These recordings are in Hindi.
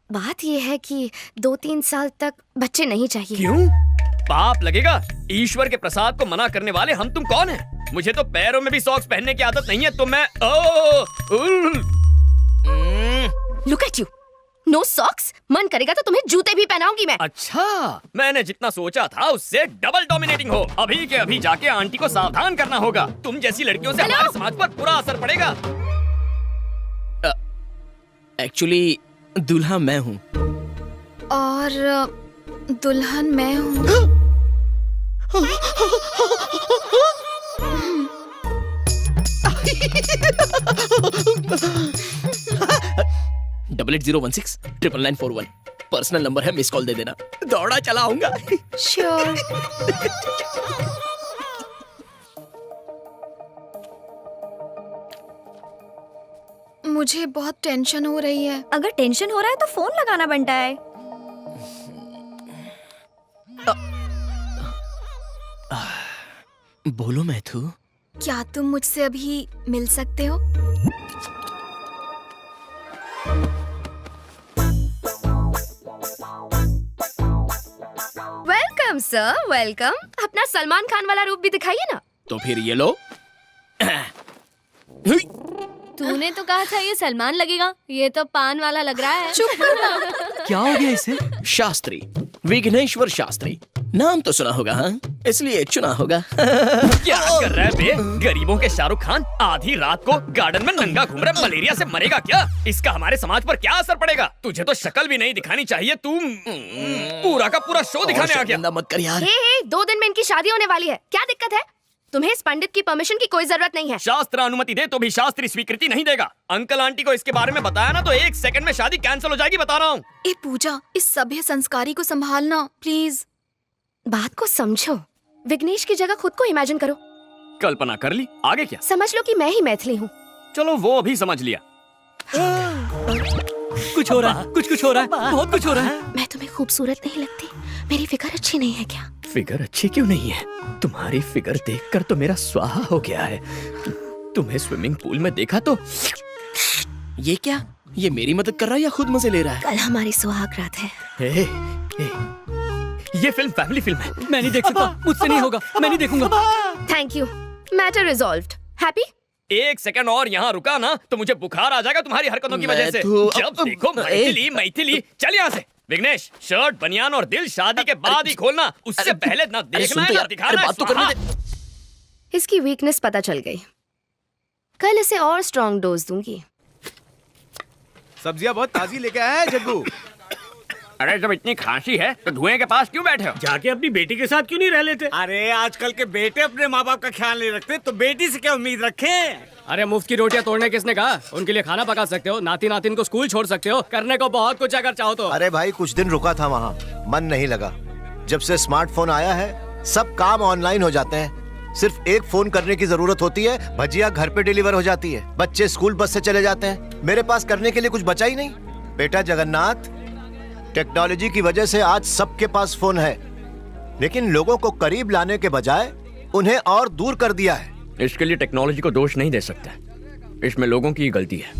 बात ये है कि 2-3 साल तक बच्चे नहीं चाहिए। क्यों? पाप लगेगा। ईश्वर के प्रसाद को मना करने वाले हम तुम कौन हैं? मुझे तो पैरों में भी सॉक्स पहनने की आदत नहीं है, तो मैं look at you, no socks. मन करेगा तो तुम्हें जूते भी पहनाऊंगी मैं। अच्छा, मैंने जितना सोचा था उससे डबल डोमिनेटिंग हो। अभी के अभी जाके आंटी को सावधान करना होगा। तुम जैसी लड़कियों से हमारे समाज पर बुरा असर पड़ेगा। एक्चुअली दूल्हा मैं हूँ। और दुल्हन मैं हूँ। डबल 8016 पर्सनल नंबर है, मिस कॉल दे देना। दौड़ा चला आऊंगा। श्योर। मुझे बहुत टेंशन हो रही है। अगर टेंशन हो रहा है तो फोन लगाना बनता है। बोलो मैथू। क्या तुम मुझसे अभी मिल सकते हो? Welcome sir, welcome. अपना सलमान खान वाला रूप भी दिखाइए ना। तो फिर ये लो। तूने तो कहा था ये सलमान लगेगा, ये तो पान वाला लग रहा है। चुप करना। क्या हो गया इसे? शास्त्री, विघ्नेश्वर शास्त्री। नाम तो सुना होगा, हाँ? इसलिए चुना होगा। क्या कर रहा है बे? गरीबों के शाहरुख खान आधी रात को गार्डन में नंगा घूम रहा है। मलेरिया से मरेगा क्या? इसका हमारे समाज पर क्या असर पड़ेगा? तुझे तो शक्ल भी नहीं दिखानी चाहिए। तू पूरा का पूरा शो दिखाने आ गया। मत कर यार। हे, 2 दिन में इनकी शादी होने वाली है। क्या दिक्कत है? तुम्हें इस पंडित की परमिशन की कोई जरूरत नहीं है। शास्त्र अनुमति दे तो भी शास्त्री स्वीकृति नहीं देगा। अंकल आंटी को इसके बारे में बताया ना तो 1 सेकंड में शादी कैंसिल हो जाएगी, बता रहा हूँ। ए पूजा, इस सभ्य संस्कारी को संभालना प्लीज। बात को समझो। विघ्नेश की जगह खुद को इमेजिन करो। कल्पना कर ली, आगे क्या? समझ लो कि मैं ही मैथिली हूँ। चलो वो भी समझ लिया। कुछ हो रहा है, कुछ हो रहा है, बहुत कुछ हो रहा है। मैं तुम्हें खूबसूरत नहीं लगती? मेरी फिगर अच्छी नहीं है क्या? फिगर अच्छी क्यों नहीं है? तुम्हारी फिगर देखकर तो मेरा स्वाहा हो गया है। तुम्हें स्विमिंग पूल में देखा तो ये क्या? ये मेरी मदद कर रहा है या खुद मजे ले रहा है? कल हमारी सुहाग रात है। ए, ये फिल्म फैमिली फिल्म है। मैं नहीं देख सकता, मुझसे नहीं होगा, मैं नहीं देखूंगा। Thank you, matter resolved. Happy? 1 second और यहाँ रुका ना तो मुझे बुखार आ जाएगा तुम्हारी हरकतों की वजह से। जब देखो मैथिली मैथिली। चल यहाँ से। विघ्नेश, शर्ट, बनियान और दिल शादी के बाद ही खोलना। उससे पहले ना देखना है ना दिखाना है। बात तो करने दे। इसकी वीकनेस पता चल गई। कल इसे और स्ट्रॉन्ग डोज दूंगी। सब्जियां बहुत ताजी लेके आया है जग्गू। अरे जब इतनी खांसी है तो धुएं के पास क्यों बैठे हो? जाके अपनी बेटी के साथ क्यों नहीं रह लेते? अरे आजकल के बेटे अपने माँ बाप का ख्याल नहीं रखते तो बेटी से क्या उम्मीद रखें? अरे मुफ्त की रोटियां तोड़ने किसने कहा? उनके लिए खाना पका सकते हो, नाती नातिन को स्कूल छोड़ सकते हो, करने को बहुत कुछ अगर चाहो तो। अरे भाई कुछ दिन रुका था वहाँ, मन नहीं लगा। जब से स्मार्टफोन आया है सब काम ऑनलाइन हो जाते हैं। सिर्फ एक फोन करने की जरूरत होती है, भजिया घर पे डिलीवर हो जाती है, बच्चे स्कूल बस से चले जाते हैं। मेरे पास करने के लिए कुछ बचा ही नहीं। बेटा जगन्नाथ, टेक्नोलॉजी की वजह से आज सबके पास फोन है, लेकिन लोगों को करीब लाने के बजाय उन्हें और दूर कर दिया है। इसके लिए टेक्नोलॉजी को दोष नहीं दे सकते, इसमें लोगों की गलती है।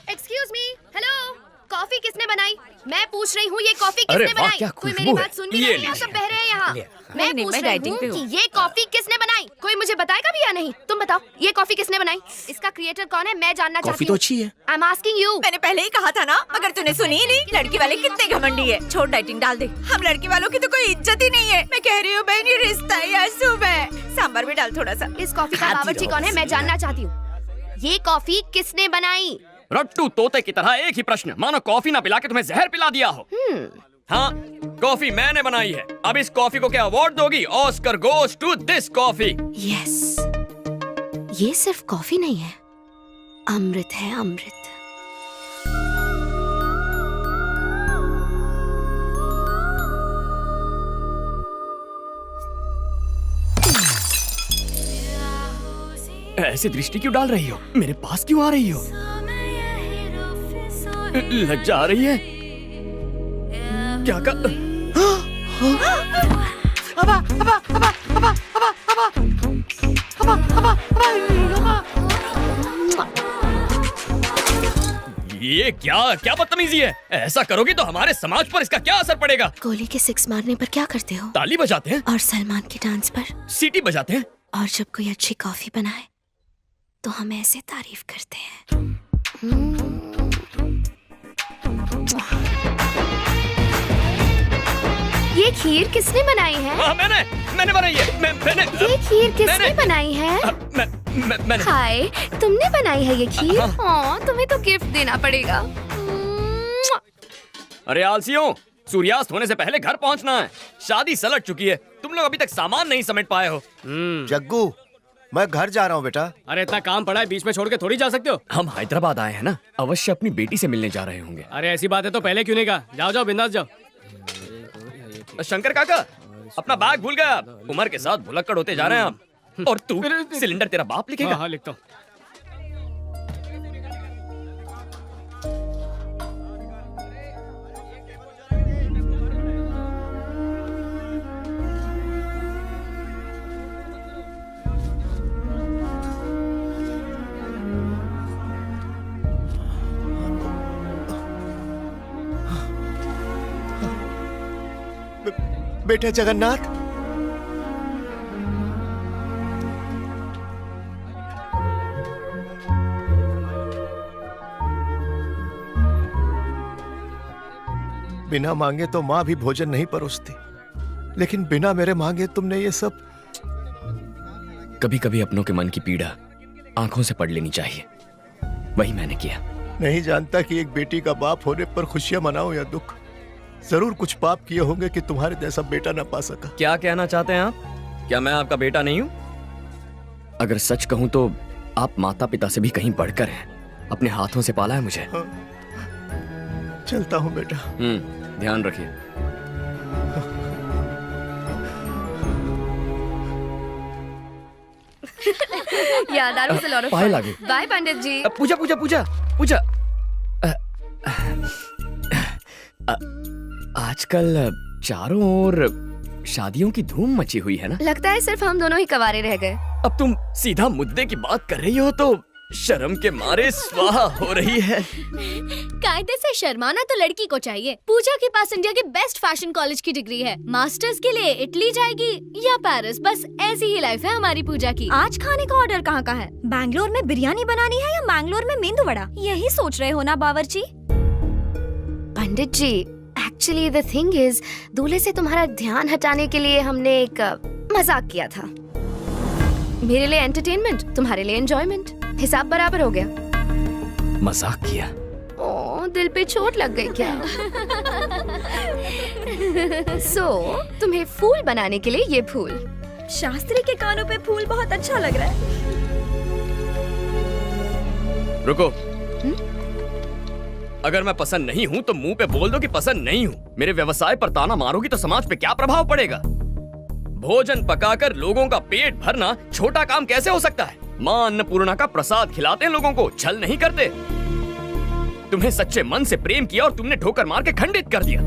एक्सक्यूज मी, हेलो, कॉफी किसने बनाई? मैं पूछ रही हूँ ये कॉफी अरे किसने वाह, बनाई? क्या कोई खुशबू मेरी है। बात सुन भी ये नहीं लीजिए। रहा, सब बह रहे हैं यहाँ। मैं नहीं, पूछ मैं रही डाइटिंग पे हूँ हूँ। कि ये कॉफी किसने बनाई? कोई मुझे बताएगा भी या नहीं? तुम बताओ, ये कॉफी किसने बनाई? इसका क्रिएटर कौन है? मैं जानना कॉफी चाहती तो हूँ। अच्छी है। I am asking you. मैंने पहले ही कहा था ना, मगर तूने सुनी ही नहीं। लड़की वाले कितने घमंडी है। छोड़, डाइटिंग डाल दे। हम लड़की वालों की तो कोई इज्जत ही नहीं है। मैं कह रही हूँ बहन, ये रिश्ता है या सुबह। सांभर भी डाल थोड़ा सा। इस कॉफी का बावर्ची कौन है? मैं जानना चाहती हूँ। ये कॉफी किसने बनाई? रट्टू तोते की तरह एक ही प्रश्न, मानो कॉफी ना पिला के तुम्हें जहर पिला दिया हो। हाँ, कॉफी मैंने बनाई है। अब इस कॉफी को क्या अवार्ड दोगी? Oscar goes to this coffee. Yes, ये सिर्फ कॉफी नहीं है, अमृत है, अमृत। ऐसी दृष्टि क्यों डाल रही हो? मेरे पास क्यों आ रही हो? लज्जा आ रही है? क्या कर? ये क्या क्या बदतमीजी है? ऐसा करोगी तो हमारे समाज पर इसका क्या असर पड़ेगा? कोहली के 6 मारने पर क्या करते हो? ताली बजाते हैं, और सलमान के डांस पर? सीटी बजाते हैं। और जब कोई अच्छी कॉफी बनाए तो हम ऐसे तारीफ करते हैं। ये खीर किसने बनाई है? हाँ, मैंने बनाई है। मैंने ये खीर किसने मैंने- बनाई है? मैंने हाय, तुमने बनाई है ये खीर? हाँ। हाँ, तुम्हें तो गिफ्ट देना पड़ेगा। अरे आलसियों, सूर्यास्त होने से पहले घर पहुंचना है। शादी सलट चुकी है, तुम लोग अभी तक सामान नहीं समेट पाए हो। जग्गू, मैं घर जा रहा हूँ बेटा। अरे इतना काम पड़ा है, बीच में छोड़ के थोड़ी जा सकते हो। हम हैदराबाद आए हैं ना, अवश्य अपनी बेटी से मिलने जा रहे होंगे। अरे ऐसी बात है तो पहले क्यों नहीं कहा? जाओ जाओ, बिंदास जाओ। शंकर काका, अपना बैग भूल गया। उम्र के साथ भुलक्कड़ होते जा रहे हैं आप। और तू, सिलेंडर तेरा बाप लिखेगा। हाँ लिखता हूँ। बेटा जगन्नाथ, बिना मांगे तो माँ भी भोजन नहीं परोसती, लेकिन बिना मेरे मांगे तुमने ये सब। कभी कभी अपनों के मन की पीड़ा आंखों से पढ़ लेनी चाहिए, वही मैंने किया। नहीं जानता कि एक बेटी का बाप होने पर खुशियां मनाओ या दुख। जरूर कुछ पाप किए होंगे कि तुम्हारे जैसा बेटा ना पा सका। क्या कहना चाहते हैं आप? क्या मैं आपका बेटा नहीं हूँ? अगर सच कहूँ तो आप माता पिता से भी कहीं बढ़कर हैं। अपने हाथों से पाला है मुझे। हाँ। चलता हूँ बेटा। ध्यान रखिए। Yeah, that was a lot of पाए fun. लागे। Bye, पंडित जी। पूजा पूजा पूजा पूजा। आजकल चारों ओर शादियों की धूम मची हुई है ना? लगता है सिर्फ हम दोनों ही कवारे रह गए। अब तुम सीधा मुद्दे की बात कर रही हो तो शर्म के मारे स्वाहा हो रही है। कायदे से शर्माना तो लड़की को चाहिए। पूजा के पास इंडिया के बेस्ट फैशन कॉलेज की डिग्री है। मास्टर्स के लिए इटली जाएगी या पेरिस, बस ऐसी ही लाइफ है हमारी पूजा की। आज खाने का ऑर्डर कहाँ का है? बैंगलोर में बिरयानी बनानी है या मैंगलोर में मेंदू वड़ा? यही सोच रहे हो ना बावर्ची? पंडित जी, एक्चुअली द थिंग इज, दूल्हे से तुम्हारा ध्यान हटाने के लिए हमने एक मजाक किया था। मेरे लिए एंटरटेनमेंट, तुम्हारे लिए एंजॉयमेंट। हिसाब बराबर हो गया। मजाक किया? ओ, दिल पे चोट लग गई क्या? तुम्हें फूल बनाने के लिए ये फूल। शास्त्री के कानों पे फूल बहुत अच्छा लग रहा है। रुको। अगर मैं पसंद नहीं हूँ तो मुंह पे बोल दो कि पसंद नहीं हूँ। मेरे व्यवसाय पर ताना मारोगी तो समाज पे क्या प्रभाव पड़ेगा? भोजन पकाकर लोगों का पेट भरना छोटा काम कैसे हो सकता है? माँ अन्नपूर्णा का प्रसाद खिलाते हैं लोगों को, छल नहीं करते। तुम्हें सच्चे मन से प्रेम किया और तुमने ठोकर मार के खंडित कर दिया।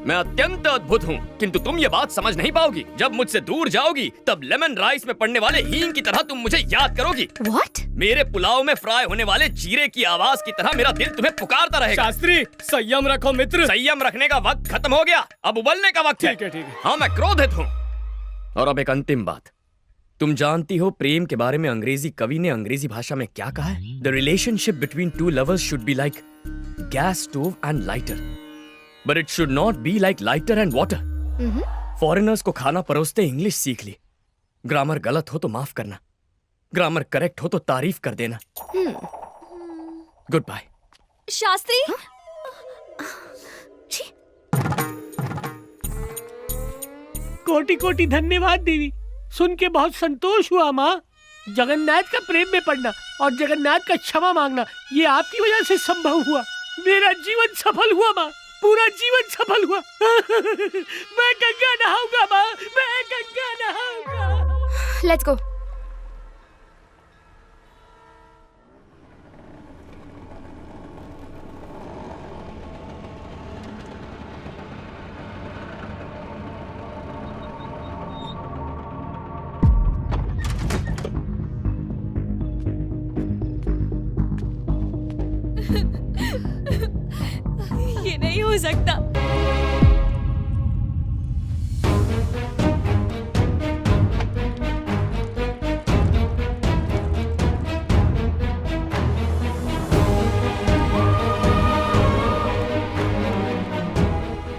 मैं अत्यंत अद्भुत हूँ, किंतु तुम ये बात समझ नहीं पाओगी। जब मुझसे दूर जाओगी तब लेमन राइस में पड़ने वाले हींग की तरह तुम मुझे याद करोगी। What? मेरे पुलाव में फ्राई होने वाले जीरे की आवाज की तरह मेरा दिल तुम्हें पुकारता रहेगा। शास्त्री, संयम रखो मित्र। संयम रखने का वक्त खत्म हो गया, अब उबलने का वक्त है। ठीक है। हाँ, मैं क्रोधित हूँ। और अब एक अंतिम बात, तुम जानती हो प्रेम के बारे में अंग्रेजी कवि ने अंग्रेजी भाषा में क्या कहा है? The relationship between two lovers should be like gas stove and lighter, but it should not be like lighter and water. Foreigners को खाना परोसते इंग्लिश सीख ली। ग्रामर गलत हो तो माफ करना, ग्रामर करेक्ट हो तो तारीफ कर देना। Good bye. शास्त्री, कोटि कोटि धन्यवाद देवी। सुन के बहुत संतोष हुआ माँ। जगन्नाथ का प्रेम में पड़ना और जगन्नाथ का क्षमा मांगना, ये आपकी वजह से संभव हुआ। मेरा जीवन सफल हुआ माँ, पूरा जीवन सफल हुआ। मैं गंगा नहाऊंगा माँ, मैं गंगा नहाऊंगा। Let's go. ये नहीं हो सकता।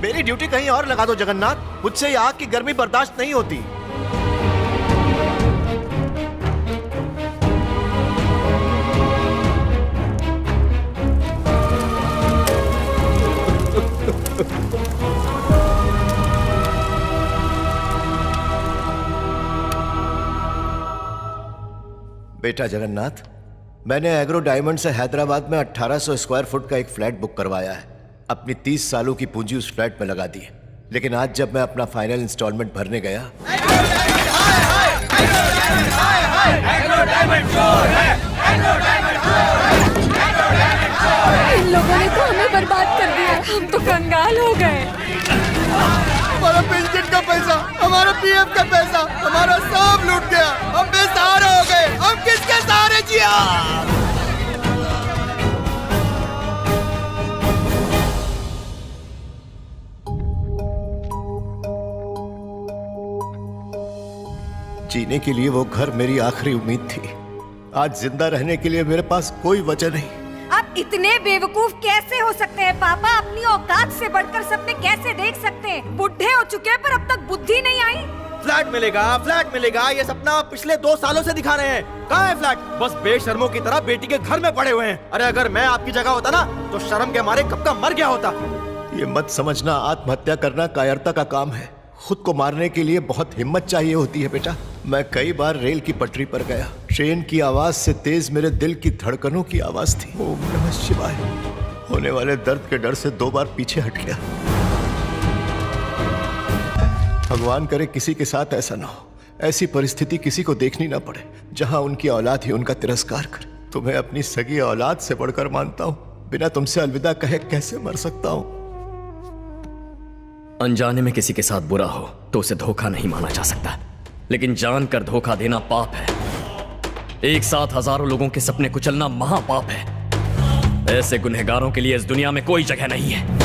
मेरी ड्यूटी कहीं और लगा दो जगन्नाथ, मुझसे ये आग की गर्मी बर्दाश्त नहीं होती। बेटा जगन्नाथ, मैंने एग्रो डायमंड से हैदराबाद में 1800 स्क्वायर फुट का एक फ्लैट बुक करवाया है। अपनी 30 सालों की पूंजी उस फ्लैट में लगा दी है, लेकिन आज जब मैं अपना फाइनल इंस्टॉलमेंट भरने गया, इन लोगों ने तो हमें बर्बाद कर दिया, हम तो कंगाल हो गए। हमारा पेंशन का पैसा, हमारा पीएफ का पैसा, हमारा सब लूट गया। हम बेसहारा हो गए। हम किसके सहारे जिया? जीने के लिए वो घर मेरी आखिरी उम्मीद थी। आज जिंदा रहने के लिए मेरे पास कोई वजह नहीं। आप इतने बेवकूफ कैसे हो सकते हैं पापा? अपनी औकात से बढ़कर सपने कैसे देख सकते हैं? बुढ़े हो चुके हैं पर अब तक बुद्धि नहीं आई। फ्लैट मिलेगा, ये सपना आप पिछले 2 सालों से दिखा रहे हैं। कहाँ है फ्लैट? बस बेशर्मों की तरह बेटी के घर में पड़े हुए हैं। अरे अगर मैं आपकी जगह होता ना तो शर्म के मारे कब का मर गया होता। ये मत समझना आत्महत्या करना कायरता का काम है। खुद को मारने के लिए बहुत हिम्मत चाहिए होती है बेटा। मैं कई बार रेल की पटरी पर गया। ट्रेन की आवाज से तेज मेरे दिल की धड़कनों की आवाज थी। ओम नमः शिवाय। होने वाले दर्द के डर से 2 बार पीछे हट गया। भगवान करे किसी के साथ ऐसा ना हो। ऐसी परिस्थिति किसी को देखनी ना पड़े जहां उनकी औलाद ही उनका तिरस्कार करे। तुम्हें अपनी सगी औलाद से बढ़कर मानता हूं। बिना तुमसे अलविदा कहे कैसे मर सकता हूं? अनजाने में किसी के साथ बुरा हो तो उसे धोखा नहीं माना जा सकता, लेकिन जानकर धोखा देना पाप है। एक साथ हजारों लोगों के सपने कुचलना महापाप है। ऐसे गुनहगारों के लिए इस दुनिया में कोई जगह नहीं है।